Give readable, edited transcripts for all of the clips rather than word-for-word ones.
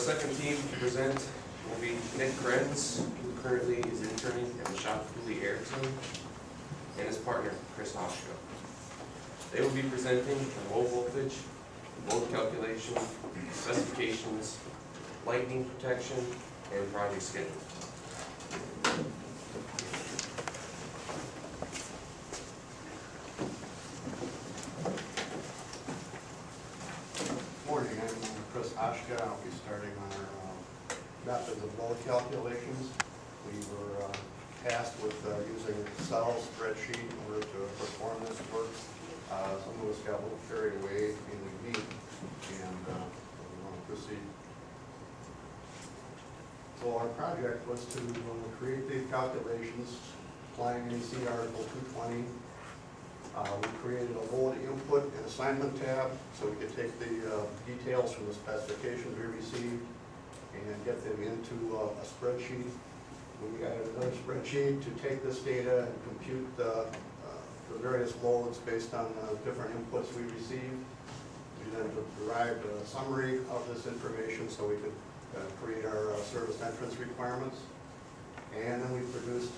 second team to present will be Nick Krenz, who currently is interning at the shop of Julie Erickson, and his partner, Chris Hoshko. They will be presenting the low voltage, load calculation, specifications, lightning protection, and project schedule. Morning, I'm Chris Hoshko. I'll be starting on our methods of load calculations. We were tasked with using an Excel spreadsheet in order to perform this work. Some of us got a little carried away, mainly me, and we want to proceed. So our project was to create the calculations applying NEC Article 220. We created a load input and assignment tab so we could take the details from the specifications we received and get them into a spreadsheet. We added another spreadsheet to take this data and compute the various loads based on different inputs we received. We then derived a summary of this information so we could create our service entrance requirements. And then we produced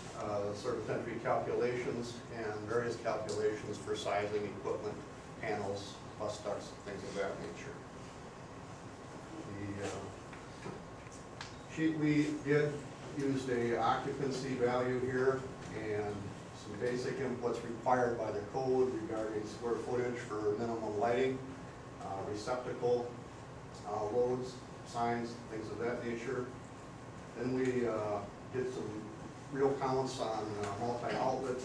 service entry calculations and various calculations for sizing equipment, panels, bus ducts, things of that nature. The sheet we did used a occupancy value here and some basic inputs required by the code regarding square footage for minimum lighting, receptacle, loads, signs, things of that nature. Then we did some real counts on multi-outlet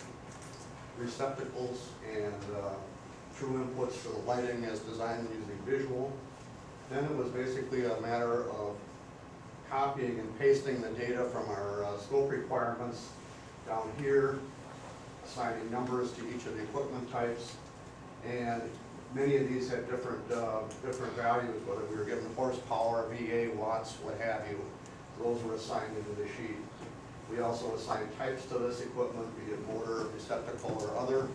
receptacles and true inputs for the lighting as designed using visual. Then it was basically a matter of copying and pasting the data from our scope requirements down here, assigning numbers to each of the equipment types, and many of these had different values, whether we were given horsepower, VA, watts, what have you. Those were assigned into the sheet. We also assigned types to this equipment, be it motor, receptacle, or other,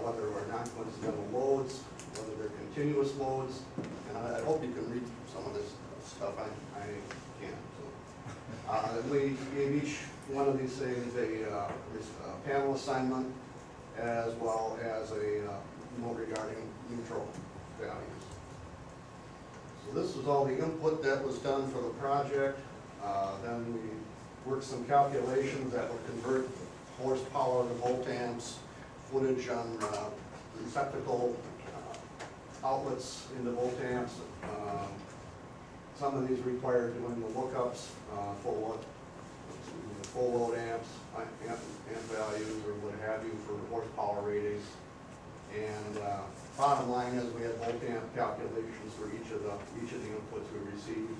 whether they're non-coincidental loads, whether they're continuous loads, and I hope you can read some of this stuff. I can't. So. We gave each one of these things a panel assignment as well as a note regarding neutral values. So this was all the input that was done for the project. Then we worked some calculations that would convert horsepower to volt amps, footage on receptacle outlets into volt amps. Some of these required doing the lookups, full load amps, amp values, or what have you for horsepower ratings. And bottom line is we had volt amp calculations for each of the inputs we received,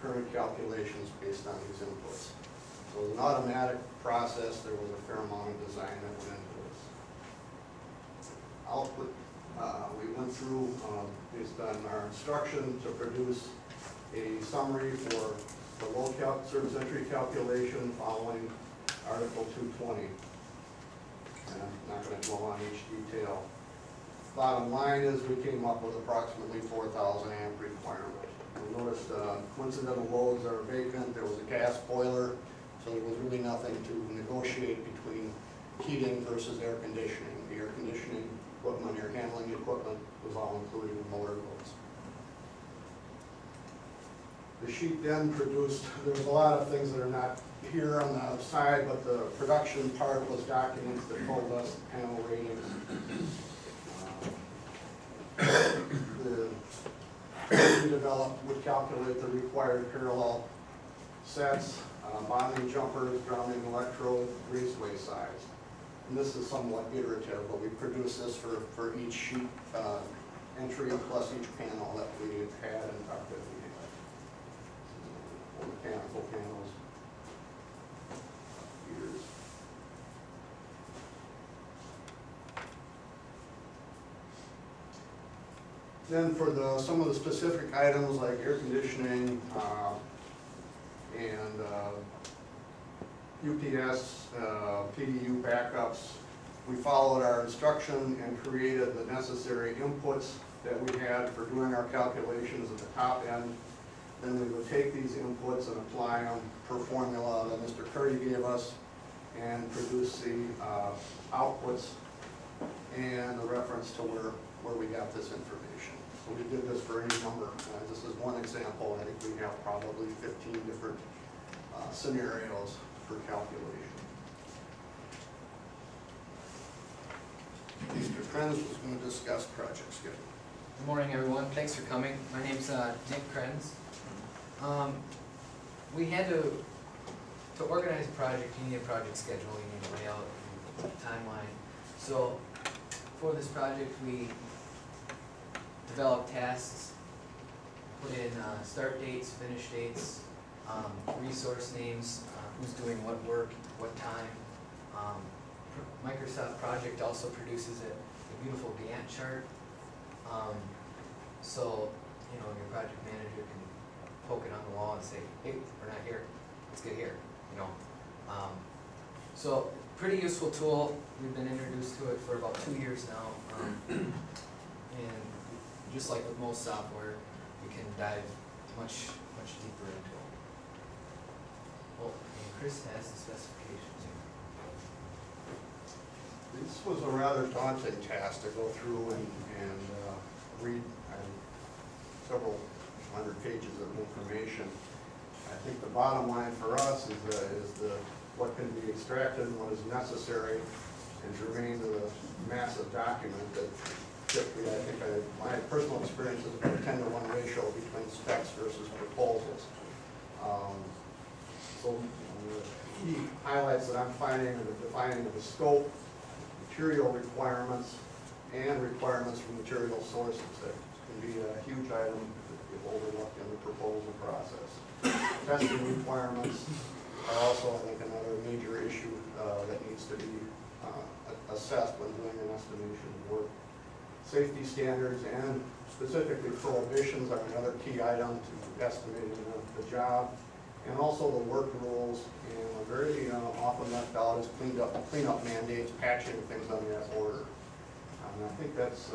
current calculations based on these inputs. So it was an automatic process. There was a fair amount of design that went into this. Output, we went through based on our instruction to produce a summary for the load service entry calculation following Article 220. And I'm not going to go on each detail. Bottom line is we came up with approximately 4,000 amp requirement. You'll notice coincidental loads are vacant. There was a gas boiler, so there was really nothing to negotiate between heating versus air conditioning. The air conditioning equipment, air handling equipment was all included in motor loads. The sheet then produced, there's a lot of things that are not here on the side, but the production part was documents that told us panel ratings. The developed would calculate the required parallel sets, bonding jumpers, grounding electrode, raceway size. And this is somewhat iterative, but we produce this for each sheet entry plus each panel that we had and that we had. Mechanical panels, gears. Then for some of the specific items like air conditioning and UPS, PDU backups, we followed our instruction and created the necessary inputs that we had for doing our calculations at the top end. then we would take these inputs and apply them per formula that Mr. Curry gave us and produce the outputs and the reference to where we got this information. So we did this for any number. This is one example. I think we have probably 15 different scenarios for calculation. Mr. Krenz was going to discuss project schedule. Good morning, everyone. Thanks for coming. My name's Nick Krenz. We had to organize a project, you need a project schedule, you need a layout, and a timeline. So for this project, we developed tasks, put in start dates, finish dates, resource names, who's doing what work, what time. Microsoft Project also produces a beautiful Gantt chart. So, you know, your project manager can poke it on the wall and say, hey, we're not here, let's get here, you know. So, pretty useful tool. We've been introduced to it for about 2 years now. And just like with most software, we can dive much deeper into it. Well, and Chris has the specifications here. This was a rather daunting task to go through and read several hundred pages of information. I think the bottom line for us is what can be extracted and what is necessary and germane to the massive document that typically, I think my personal experience is about a 10-to-1 ratio between specs versus proposals. So the key highlights that I'm finding are the defining of the scope, material requirements, and requirements from material sources. That can be a huge item if overlooked in the proposal process. Testing requirements are also, I think, another major issue that needs to be assessed when doing an estimation of work. Safety standards and specifically prohibitions are another key item to estimating the job. And also the work rules, and very often left out is cleanup mandates, patching things on that order. And I think that's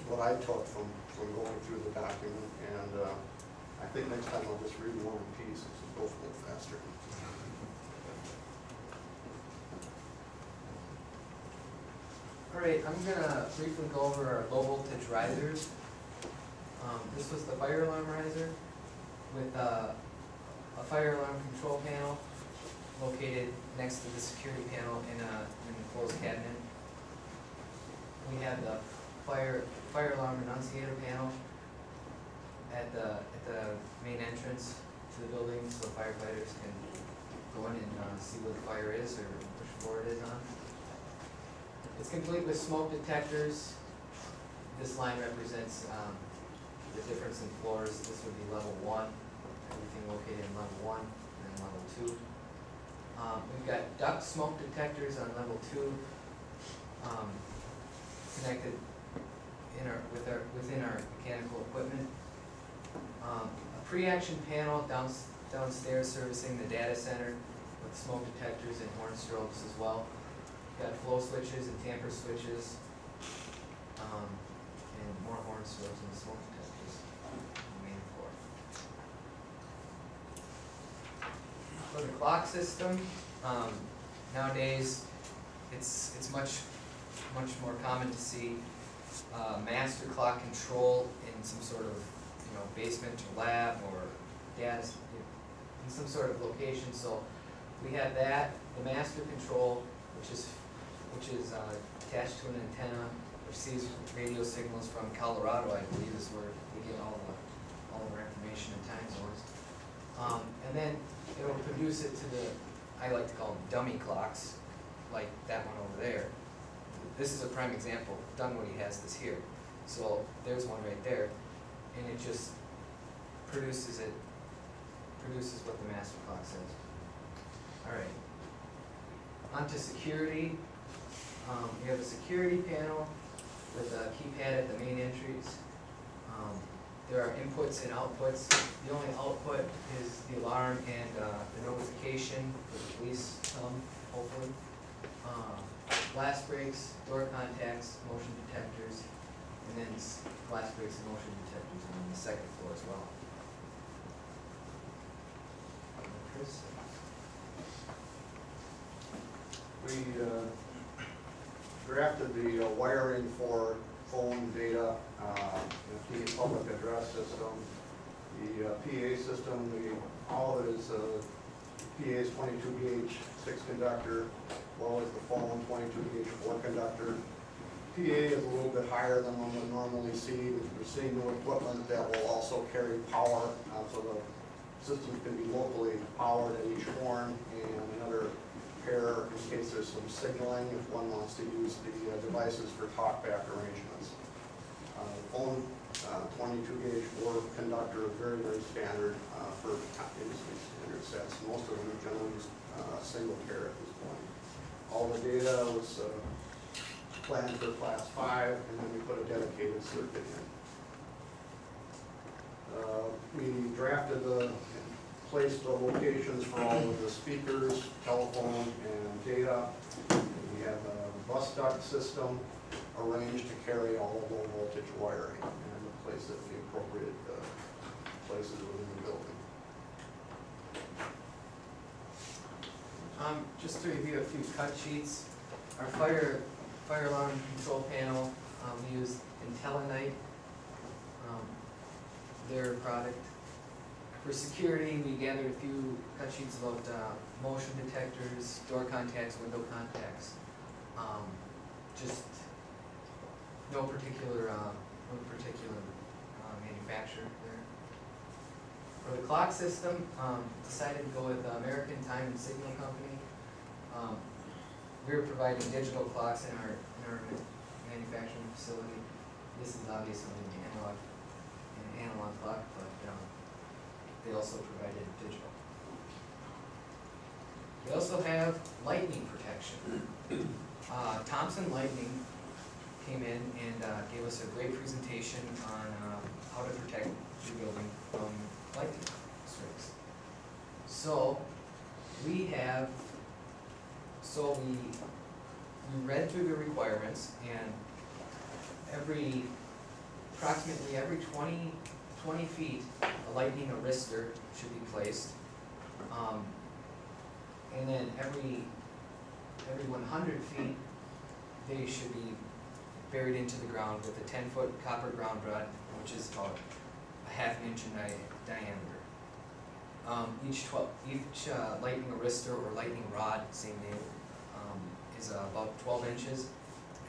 what I took from going through the document, and I think next time I'll just read one in piece, so it goes a little faster. All right, I'm gonna briefly go over our low voltage risers. This was the fire alarm riser with a fire alarm control panel located next to the security panel in a closed cabinet. We have the fire alarm enunciator panel at the main entrance to the building, so firefighters can go in and see where the fire is or which floor it is on. It's complete with smoke detectors. This line represents the difference in floors. This would be level 1, everything located in level 1, and then level 2. We've got duct smoke detectors on level 2, connected within our mechanical equipment. A pre-action panel downstairs servicing the data center with smoke detectors and horn strobes as well. Got flow switches and tamper switches, and more horn strobes and smoke detectors on the main floor. For the clock system, nowadays it's much more common to see master clock control in some sort of basement or lab or data in some sort of location. So we have that, the master control, which is attached to an antenna, receives radio signals from Colorado, I believe is where we get all of our information and time zones. And then it'll produce it to the, I like to call them dummy clocks, like that one over there. This is a prime example. Dunwoody has this here. So there's one right there, and it just produces what the master clock says. All right. On to security. We have a security panel with a keypad at the main entries. There are inputs and outputs. The only output is the alarm and the notification for the police hopefully. Glass breaks, door contacts, motion detectors, and then glass breaks and motion detectors on the second floor as well. Chris? We drafted the wiring for phone data, the public address system, the PA system. All of it is PA's 22 gauge 6 conductor, as well as the phone 22 gauge 4 conductor. PA is a little bit higher than one would normally see. We're seeing new equipment that will also carry power, so the systems can be locally powered at each horn, and another pair in case there's some signaling if one wants to use the devices for talkback arrangements. Phone 22 gauge 4 conductor is very, very standard for industry standard sets. Most of them generally use single pair at this point. All the data was planned for class 5, and then we put a dedicated circuit in. We drafted and placed the locations for all of the speakers, telephone, and data. We have a bus duct system arranged to carry all the low voltage wiring and place it in the appropriate places within the building. Just to review a few cut sheets, our fire alarm control panel, we use Intellinite, their product. For security, we gathered a few cut sheets about motion detectors, door contacts, window contacts. Just no particular manufacturer there. For the clock system, decided to go with American Time and Signal Company. We're providing digital clocks in our manufacturing facility. This is obviously an analog clock, but they also provided digital. We also have lightning protection. Thompson Lightning came in and gave us a great presentation on how to protect your building from lightning strikes. So we read through the requirements, and approximately every 20 feet, a lightning arrestor should be placed. And then every 100 feet, they should be buried into the ground with a 10-foot copper ground rod, which is about a ½ inch in diameter. Each lightning arrestor or lightning rod, same name, is about 12 inches,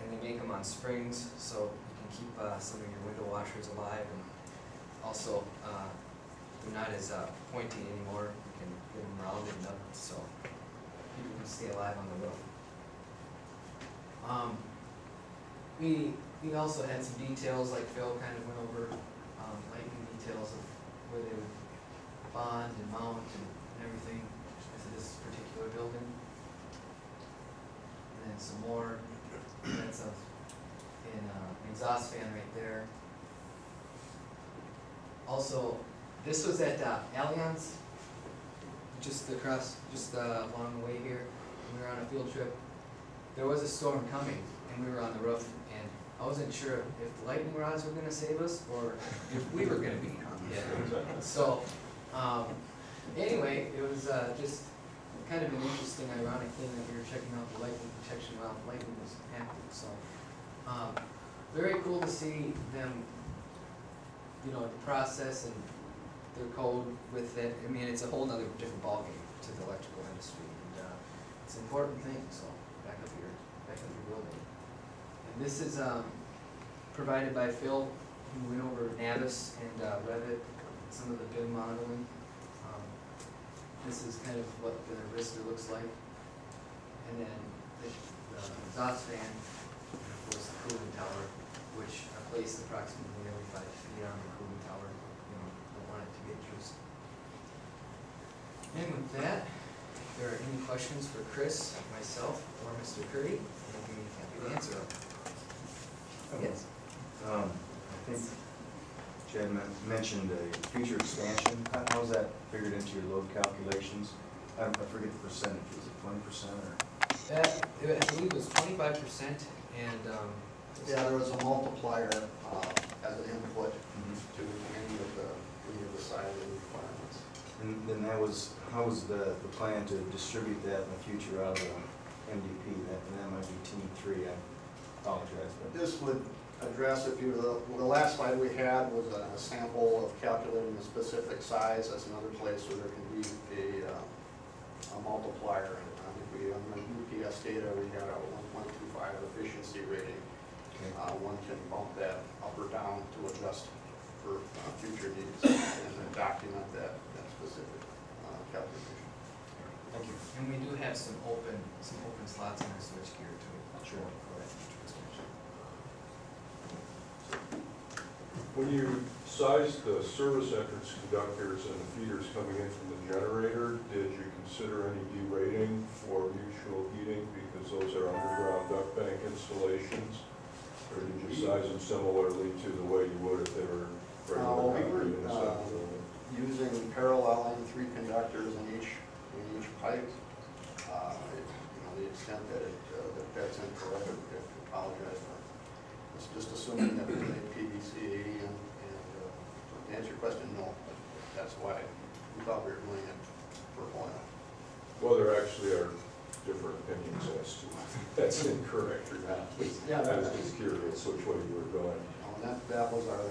and they make them on springs, so you can keep some of your window washers alive, and also they're not as pointy anymore. You can get them rounded up so people can stay alive on the roof. We also had some details, like Phil kind of went over, lightning details of where they would bond and mount and everything to this particular building. And then some more, that's an exhaust fan right there. Also, this was at Allianz, just along the way here. We were on a field trip. There was a storm coming, and we were on the roof, and I wasn't sure if the lightning rods were going to save us or if we were going to be. Yeah. So, anyway, it was just kind of an interesting, ironic thing that we were checking out the lightning protection while lightning was active. So, very cool to see them, the process and their code with it. I mean, it's a whole other different ballgame to the electrical industry, and it's an important thing. So, back up your building. And this is provided by Phil, who went over Navis and Revit, some of the BIM modeling. This is kind of what the arrestor looks like. And then the exhaust fan, and of course the cooling tower, which are placed approximately every 5 feet on the cooling tower. Don't want it to get juiced. And with that, if there are any questions for Chris, myself, or Mr. Curry, I'd be happy to answer them. Yes. I think Chad mentioned a future expansion. How is that figured into your load calculations? I forget the percentage. Was it 20% or? I believe it was 25%, and Yeah, there was a multiplier as an input to any of the side of the requirements. And then that was, how was the plan to distribute that in the future out of the MDP? That might be team 3, I apologize, but. This would address, if you, the last slide we had was a sample of calculating a specific size. That's another place where there can be a multiplier. If we, on the UPS data, we got a 1.25 efficiency rating. Okay. One can bump that up or down to adjust for future needs and then document that specific calculation. Thank you. And we do have some open slots in our switchgear too. Sure. For that future expansion. When you sized the service entrance conductors and the feeders coming in from the generator, did you consider any derating for mutual heating because those are underground duct bank installations? Or did you size them similarly to the way you would if they were regular We were concrete inside the building? using paralleling 3 conductors in each pipe. The extent that that's incorrect, I apologize for. It's just assuming that we made PVC 80 and to answer your question, no. That's why we thought we were doing it for oil. Well, there actually are different opinions as to whether that's incorrect or not. Yeah, I was just curious which way you were going. That was our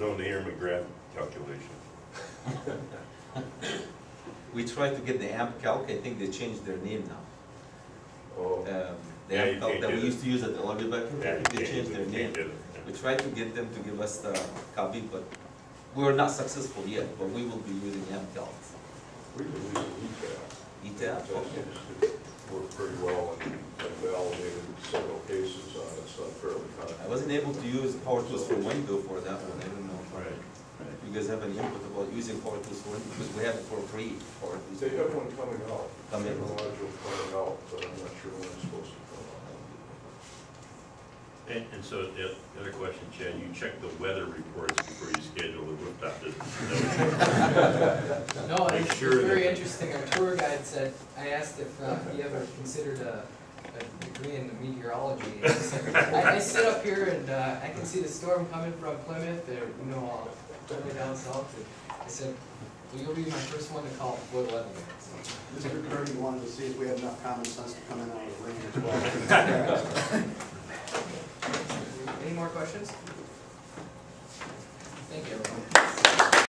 No Nair McGrath calculation. We tried to get the AMP calc, I think they changed their name now. Oh, The Yeah, you AMP calc can't that do we it. used to use at the lobby back, I think they changed their name. Yeah. We tried to get them to give us the copy, but we were not successful yet, but we will be using AMP calcs. we can use ETAP. ETAP? That seems to work pretty well and validated several cases on it, so I'm fairly I confident. wasn't able to use power tools for window for that one, I don't know. Right. If you guys have any input about using power tools for window, because we have it for free, power tools. They have one coming out, Coming. a module coming out, but I'm not sure when it's supposed to come out. And so the other question, Chad, you check the weather reports before you schedule the rooftop visit? No, Make it's sure very that- interesting. Our tour guide said, I asked if he ever considered a degree in meteorology. And he said, I sit up here and I can see the storm coming from Plymouth, or, all the way down south. And I said, well, you'll be my first one to call before the weather gets. Mr. Kirby wanted to see if we had enough common sense to come in out of the rain as well. Any more questions? Thank you, everyone.